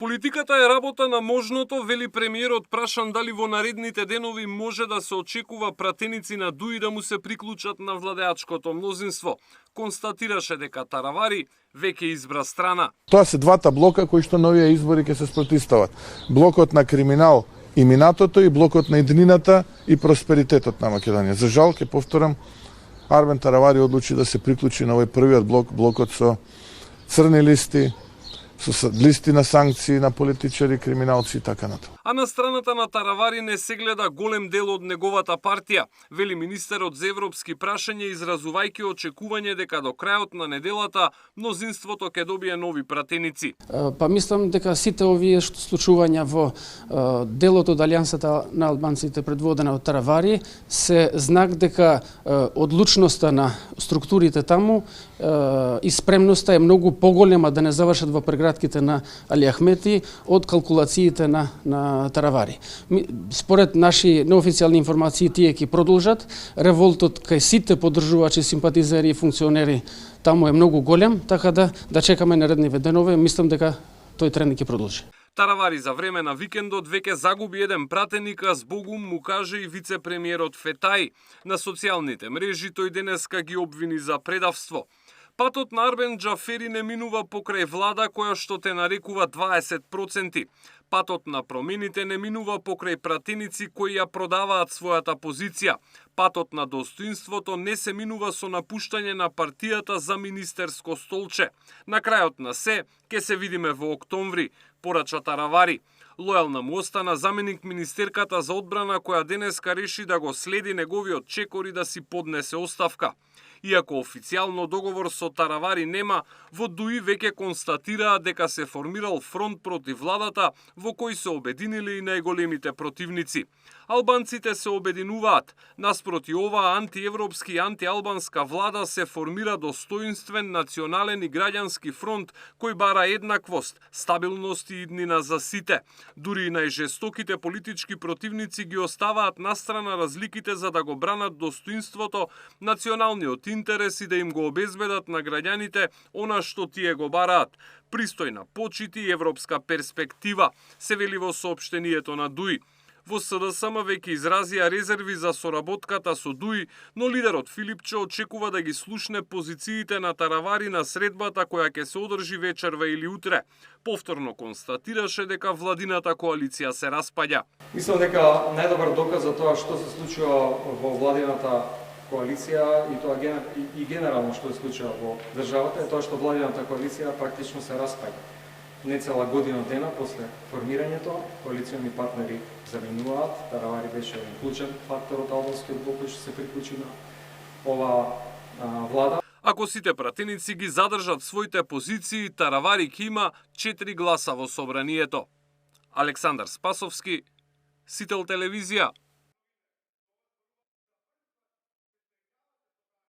Политиката е работа на можното, вели премиерот, прашан дали во наредните денови може да се очекува пратеници на ДУИ да му се приклучат на владеачкото мнозинство. Констатираше дека Таравари веќе избра страна. Тоа се двата блока кои што новија избори ќе се спротивстават. Блокот на криминал и минатото и блокот на иднината и просперитетот на Македонија. За жал, ќе повторам, Арбен Таравари одлучи да се приклучи на овој првиот блок, блокот со црни листи, со листи на санкции на политичари, криминалци и така натаму. А на страната на Таравари не се гледа голем дел од неговата партија, вели министерот за европски прашања, изразувајќи очекување дека до крајот на неделата мнозинството ќе добие нови пратеници. Па мислам дека сите овие случувања во делот од Алијансата на албанците предводена од Таравари се знак дека одлучноста на структурите таму и спремноста е многу поголема да не завршат во прегратките на Али Ахмети од калкулациите на Таравари. Според наши неофицијални информации, тие ќе продолжат. Револтот кај сите поддржувачи, симпатизери и функционери таму е многу голем, така да чекаме наредниве денови. Мислам дека тој тренд ќе продолжи. Таравари за време на викендот веќе загуби еден пратеник, а збогум му каже и вице-премиерот Фетај. На социјалните мрежи тој денеска ги обвини за предавство. Патот на Арбен Џафери не минува покрај влада која што те нарекува 20%. Патот на промените не минува покрај пратеници кои ја продаваат својата позиција. Патот на достоинството не се минува со напуштање на партијата за министерско столче. На крајот на се, ќе се видиме во октомври, порача Таравари. Лојална му остана заменик министерката за одбрана која денеска реши да го следи неговиот чекор и да си поднесе оставка. Иако официјално договор со Таравари нема, во ДУИ веќе констатираа дека се формирал фронт против владата во кој се обединили и најголемите противници. Албанците се обединуваат. Наспроти оваа антиевропски и антиалбанска влада се формира достоинствен национален и граѓански фронт кој бара еднаквост, стабилност и иднина за сите. Дури и најжестоките политички противници ги оставаат настрана разликите за да го бранат достоинството, националниот интерес и да им го обезбедат на граѓаните она што тие го бараат. Пристојна почит и европска перспектива, се вели во соопштението на ДУИ. Во СДСМ веќе изразија резерви за соработката со ДУИ, но лидерот Филипче очекува да ги слушне позициите на Таравари на средбата која ќе се одржи вечерва или утре. Повторно констатираше дека владината коалиција се распаѓа. Мислам дека најдобар доказ за тоа што се случува во владината коалиција и тоа генерално што се случува во државата е тоа што владината коалиција практично се распаѓа. Нецела година дена после формирањето, коалициони партнери заминуваат. Таравари беше клучен фактор од албанскиот блок кој што се приклучи на ова влада. Ако сите пратеници ги задржат своите позиции, Таравари ќе има 4 гласа во собранието. Александар Спасовски, Сител телевизија.